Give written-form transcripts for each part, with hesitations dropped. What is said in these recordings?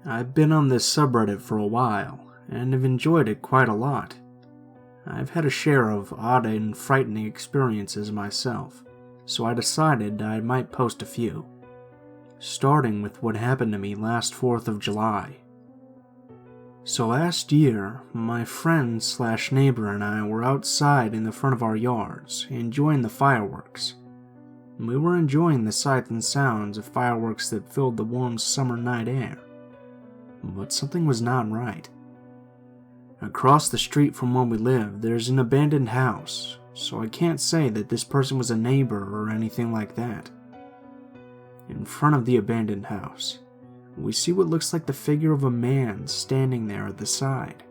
I've been on this subreddit for a while, and have enjoyed it quite a lot. I've had a share of odd and frightening experiences myself, so I decided I might post a few, starting with what happened to me last 4th of July. So last year, my friend/neighbor and I were outside in the front of our yards, enjoying the fireworks. We were enjoying the sights and sounds of fireworks that filled the warm summer night air. But something was not right. Across the street from where we live, there's an abandoned house, so I can't say that this person was a neighbor or anything like that. In front of the abandoned house, we see what looks like the figure of a man standing there at the side.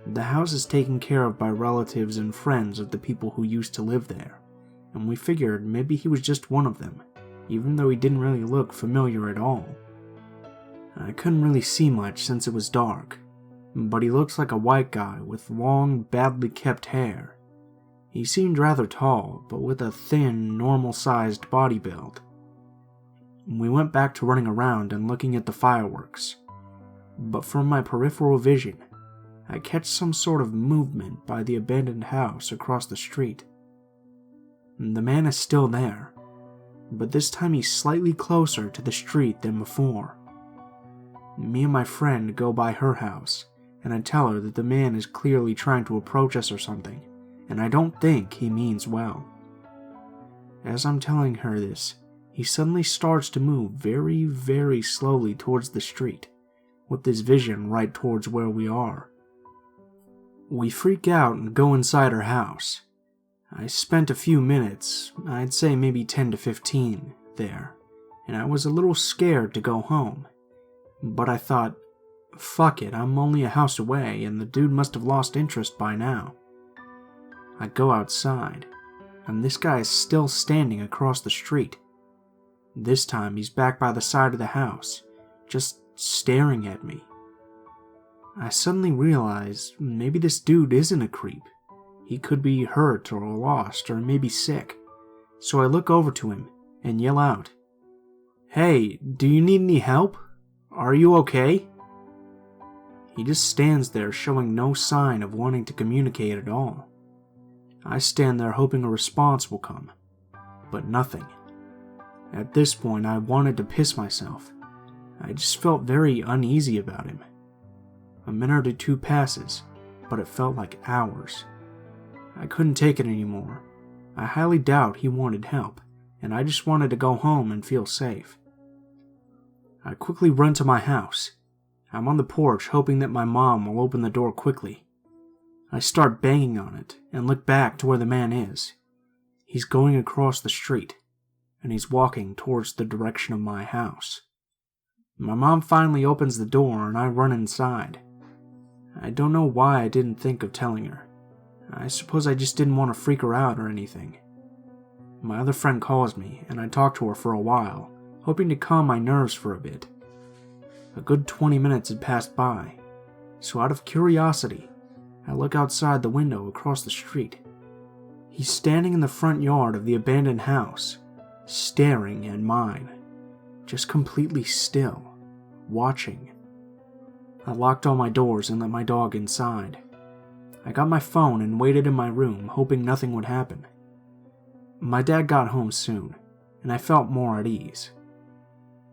The house is taken care of by relatives and friends of the people who used to live there, and we figured maybe he was just one of them, even though he didn't really look familiar at all. I couldn't really see much since it was dark, but he looks like a white guy with long, badly kept hair. He seemed rather tall, but with a thin, normal-sized body build. We went back to running around and looking at the fireworks, but from my peripheral vision, I catch some sort of movement by the abandoned house across the street. The man is still there, but this time he's slightly closer to the street than before. Me and my friend go by her house, and I tell her that the man is clearly trying to approach us or something, and I don't think he means well. As I'm telling her this, he suddenly starts to move very, very slowly towards the street, with his vision right towards where we are. We freak out and go inside her house. I spent a few minutes, I'd say maybe 10 to 15, there, and I was a little scared to go home. But I thought, fuck it, I'm only a house away and the dude must have lost interest by now. I go outside, and this guy is still standing across the street. This time he's back by the side of the house, just staring at me. I suddenly realize maybe this dude isn't a creep. He could be hurt or lost or maybe sick. So I look over to him and yell out, "Hey, do you need any help? Are you okay?" He just stands there showing no sign of wanting to communicate at all. I stand there hoping a response will come, but nothing. At this point, I wanted to piss myself. I just felt very uneasy about him. A minute or two passes, but it felt like hours. I couldn't take it anymore. I highly doubt he wanted help, and I just wanted to go home and feel safe. I quickly run to my house. I'm on the porch hoping that my mom will open the door quickly. I start banging on it and look back to where the man is. He's going across the street, and he's walking towards the direction of my house. My mom finally opens the door and I run inside. I don't know why I didn't think of telling her. I suppose I just didn't want to freak her out or anything. My other friend calls me and I talk to her for a while, hoping to calm my nerves for a bit. A good 20 minutes had passed by, so out of curiosity, I look outside the window across the street. He's standing in the front yard of the abandoned house, staring at mine, just completely still, watching. I locked all my doors and let my dog inside. I got my phone and waited in my room, hoping nothing would happen. My dad got home soon, and I felt more at ease.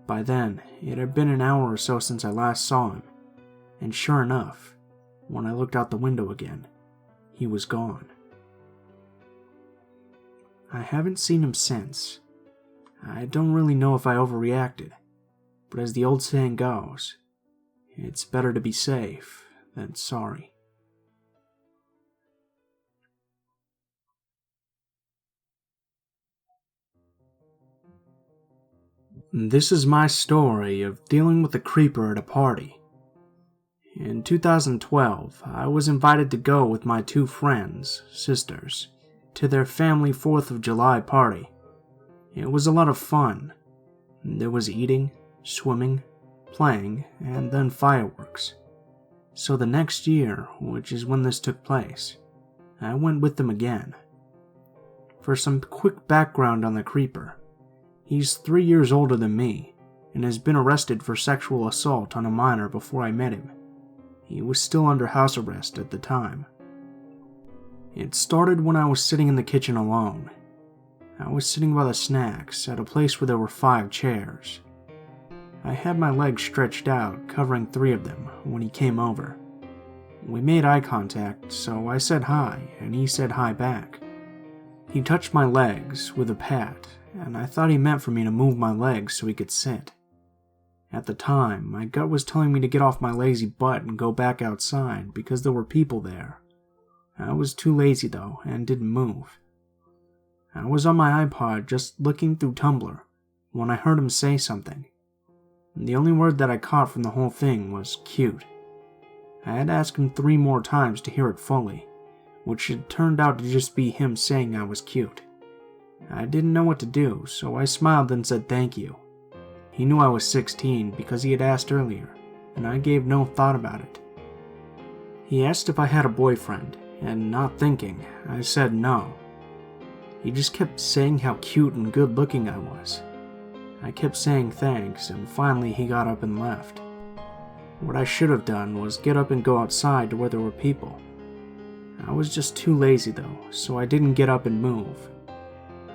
By then, it had been an hour or so since I last saw him, and sure enough, when I looked out the window again, he was gone. I haven't seen him since. I don't really know if I overreacted, but as the old saying goes, it's better to be safe than sorry. This is my story of dealing with a creeper at a party. In 2012, I was invited to go with my two friends, sisters, to their family 4th of July party. It was a lot of fun. There was eating, swimming, playing, and then fireworks. So the next year, which is when this took place, I went with them again. For some quick background on the creeper, He's 3 years older than me, and has been arrested for sexual assault on a minor before I met him. He was still under house arrest at the time. It started when I was sitting in the kitchen alone. I was sitting by the snacks at a place where there were 5 chairs. I had my legs stretched out, covering 3 of them, when he came over. We made eye contact, so I said hi, and he said hi back. He touched my legs with a pat, and I thought he meant for me to move my legs so he could sit. At the time, my gut was telling me to get off my lazy butt and go back outside because there were people there. I was too lazy though, and didn't move. I was on my iPod just looking through Tumblr when I heard him say something. The only word that I caught from the whole thing was cute. I had asked him 3 more times to hear it fully, which had turned out to just be him saying I was cute. I didn't know what to do, so I smiled and said thank you. He knew I was 16 because he had asked earlier, and I gave no thought about it. He asked if I had a boyfriend, and not thinking, I said no. He just kept saying how cute and good looking I was. I kept saying thanks, and finally he got up and left. What I should have done was get up and go outside to where there were people. I was just too lazy though, so I didn't get up and move.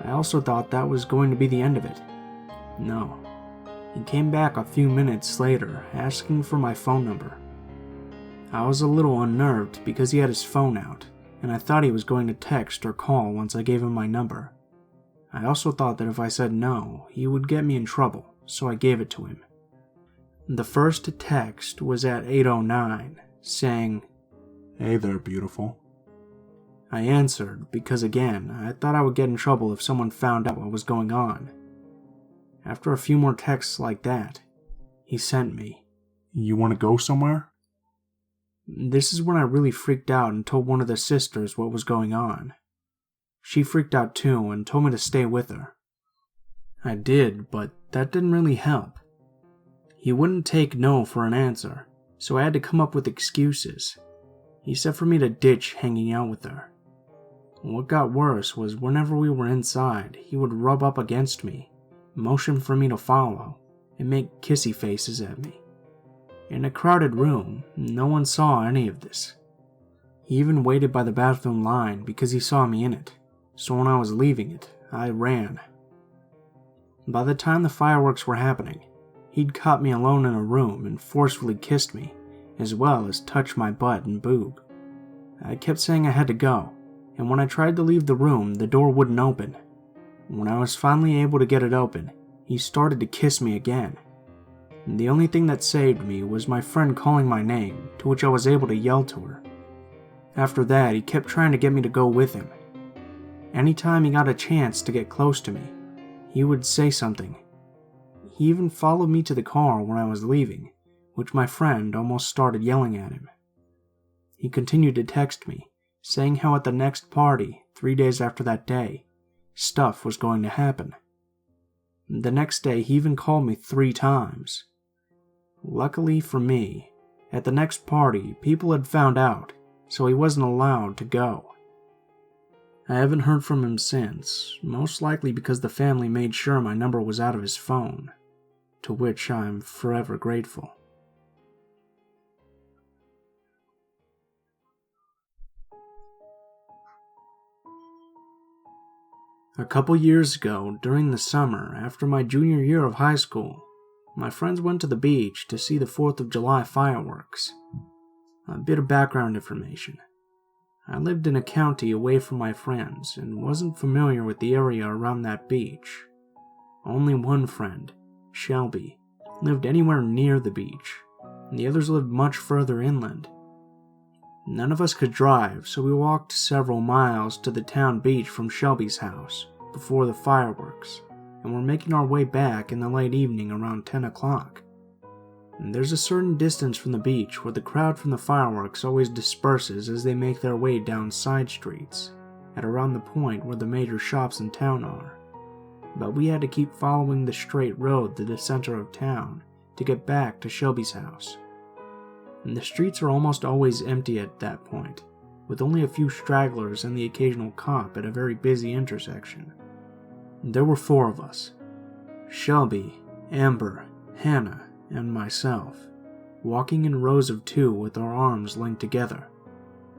I also thought that was going to be the end of it. No. He came back a few minutes later, asking for my phone number. I was a little unnerved because he had his phone out, and I thought he was going to text or call once I gave him my number. I also thought that if I said no, he would get me in trouble, so I gave it to him. The first text was at 8:09, saying, "Hey there, beautiful." I answered because again, I thought I would get in trouble if someone found out what was going on. After a few more texts like that, he sent me, "You want to go somewhere?" This is when I really freaked out and told one of the sisters what was going on. She freaked out too and told me to stay with her. I did, but that didn't really help. He wouldn't take no for an answer, so I had to come up with excuses. He said for me to ditch hanging out with her. What got worse was whenever we were inside, he would rub up against me, motion for me to follow, and make kissy faces at me. In a crowded room, no one saw any of this. He even waited by the bathroom line because he saw me in it, so when I was leaving it, I ran. By the time the fireworks were happening, he'd caught me alone in a room and forcefully kissed me, as well as touched my butt and boob. I kept saying I had to go, and when I tried to leave the room, the door wouldn't open. When I was finally able to get it open, he started to kiss me again. The only thing that saved me was my friend calling my name, to which I was able to yell to her. After that, he kept trying to get me to go with him. Anytime he got a chance to get close to me, he would say something. He even followed me to the car when I was leaving, which my friend almost started yelling at him. He continued to text me, saying how at the next party, 3 days after that day, stuff was going to happen. The next day, he even called me 3 times. Luckily for me, at the next party, people had found out, so he wasn't allowed to go. I haven't heard from him since, most likely because the family made sure my number was out of his phone, to which I'm forever grateful. A couple years ago, during the summer after my junior year of high school, my friends went to the beach to see the 4th of July fireworks. A bit of background information. I lived in a county away from my friends and wasn't familiar with the area around that beach. Only one friend, Shelby, lived anywhere near the beach, and the others lived much further inland. None of us could drive, so we walked several miles to the town beach from Shelby's house before the fireworks, and were making our way back in the late evening around 10 o'clock. There's a certain distance from the beach where the crowd from the fireworks always disperses as they make their way down side streets, at around the point where the major shops in town are. But we had to keep following the straight road to the center of town to get back to Shelby's house. And the streets are almost always empty at that point, with only a few stragglers and the occasional cop at a very busy intersection. There were 4 of us. Shelby, Amber, Hannah, and myself, walking in rows of 2 with our arms linked together.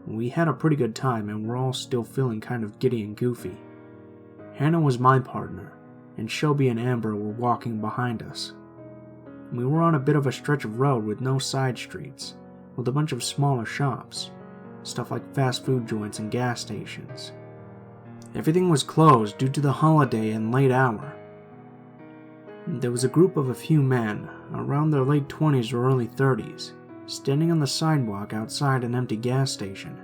We had a pretty good time and we're all still feeling kind of giddy and goofy. Hannah was my partner, and Shelby and Amber were walking behind us. We were on a bit of a stretch of road with no side streets, with a bunch of smaller shops, stuff like fast food joints and gas stations. Everything was closed due to the holiday and late hour. There was a group of a few men, around their late 20s or early 30s, standing on the sidewalk outside an empty gas station.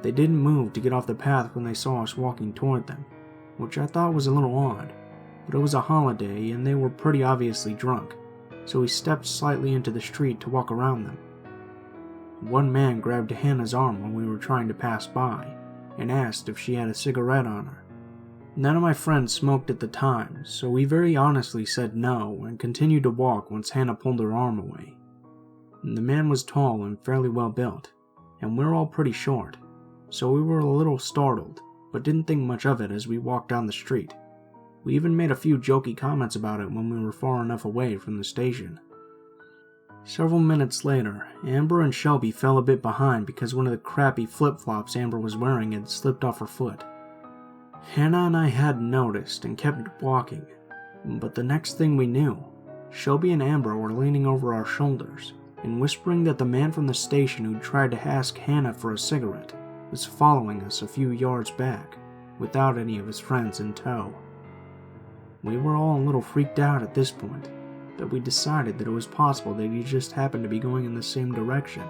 They didn't move to get off the path when they saw us walking toward them, which I thought was a little odd, but it was a holiday and they were pretty obviously drunk, so we stepped slightly into the street to walk around them. One man grabbed Hannah's arm when we were trying to pass by, and asked if she had a cigarette on her. None of my friends smoked at the time, so we very honestly said no and continued to walk once Hannah pulled her arm away. The man was tall and fairly well built, and we were all pretty short, so we were a little startled, but didn't think much of it as we walked down the street. We even made a few jokey comments about it when we were far enough away from the station. Several minutes later, Amber and Shelby fell a bit behind because one of the crappy flip-flops Amber was wearing had slipped off her foot. Hannah and I hadn't noticed and kept walking, but the next thing we knew, Shelby and Amber were leaning over our shoulders and whispering that the man from the station who'd tried to ask Hannah for a cigarette was following us a few yards back, without any of his friends in tow. We were all a little freaked out at this point, but we decided that it was possible that he just happened to be going in the same direction.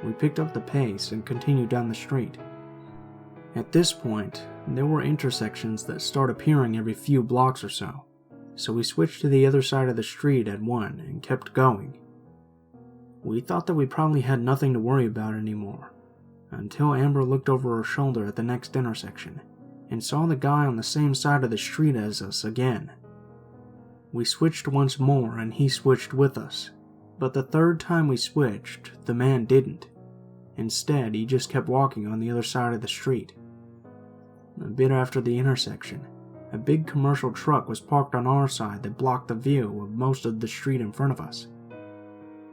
We picked up the pace and continued down the street. At this point, there were intersections that start appearing every few blocks or so we switched to the other side of the street at one and kept going. We thought that we probably had nothing to worry about anymore, until Amber looked over her shoulder at the next intersection and saw the guy on the same side of the street as us again. We switched once more and he switched with us, but the third time we switched, the man didn't. Instead, he just kept walking on the other side of the street. A bit after the intersection, a big commercial truck was parked on our side that blocked the view of most of the street in front of us.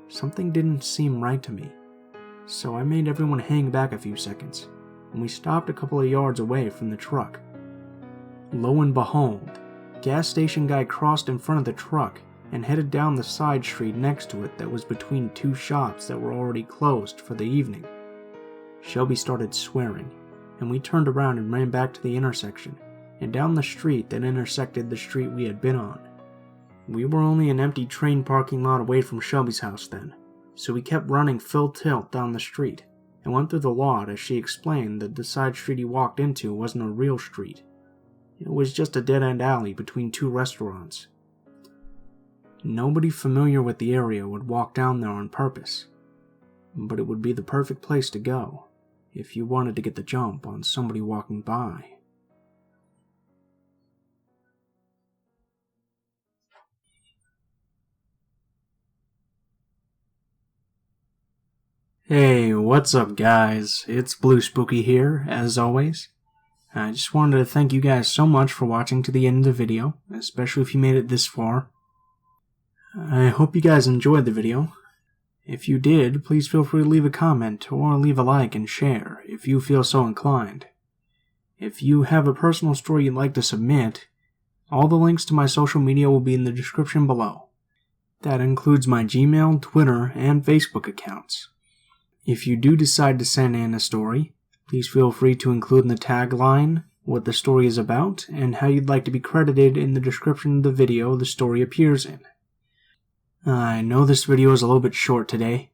Something didn't seem right to me, so I made everyone hang back a few seconds, and we stopped a couple of yards away from the truck. Lo and behold, gas station guy crossed in front of the truck and headed down the side street next to it that was between 2 shops that were already closed for the evening. Shelby started swearing, and we turned around and ran back to the intersection and down the street that intersected the street we had been on. We were only an empty train parking lot away from Shelby's house then, so we kept running full tilt down the street and went through the lot as she explained that the side street he walked into wasn't a real street. It was just a dead-end alley between 2 restaurants. Nobody familiar with the area would walk down there on purpose, but it would be the perfect place to go if you wanted to get the jump on somebody walking by. Hey, what's up guys? It's Blue Spooky here, as always. I just wanted to thank you guys so much for watching to the end of the video, especially if you made it this far. I hope you guys enjoyed the video. If you did, please feel free to leave a comment or leave a like and share if you feel so inclined. If you have a personal story you'd like to submit, all the links to my social media will be in the description below. That includes my Gmail, Twitter, and Facebook accounts. If you do decide to send in a story, please feel free to include in the tagline what the story is about and how you'd like to be credited in the description of the video the story appears in. I know this video is a little bit short today.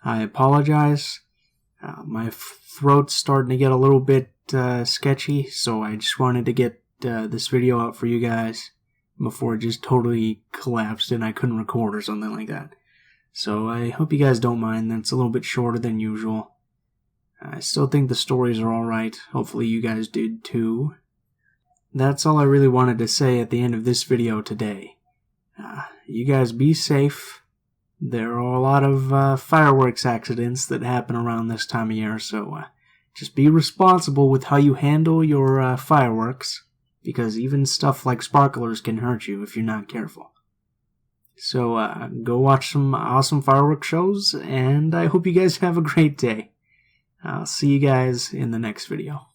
I apologize. My throat's starting to get a little bit sketchy, so I just wanted to get this video out for you guys before it just totally collapsed and I couldn't record or something like that. So I hope you guys don't mind that it's a little bit shorter than usual. I still think the stories are alright. Hopefully you guys did too. That's all I really wanted to say at the end of this video today. You guys be safe. There are a lot of fireworks accidents that happen around this time of year, so just be responsible with how you handle your fireworks. because even stuff like sparklers can hurt you if you're not careful. So go watch some awesome fireworks shows, and I hope you guys have a great day. I'll see you guys in the next video.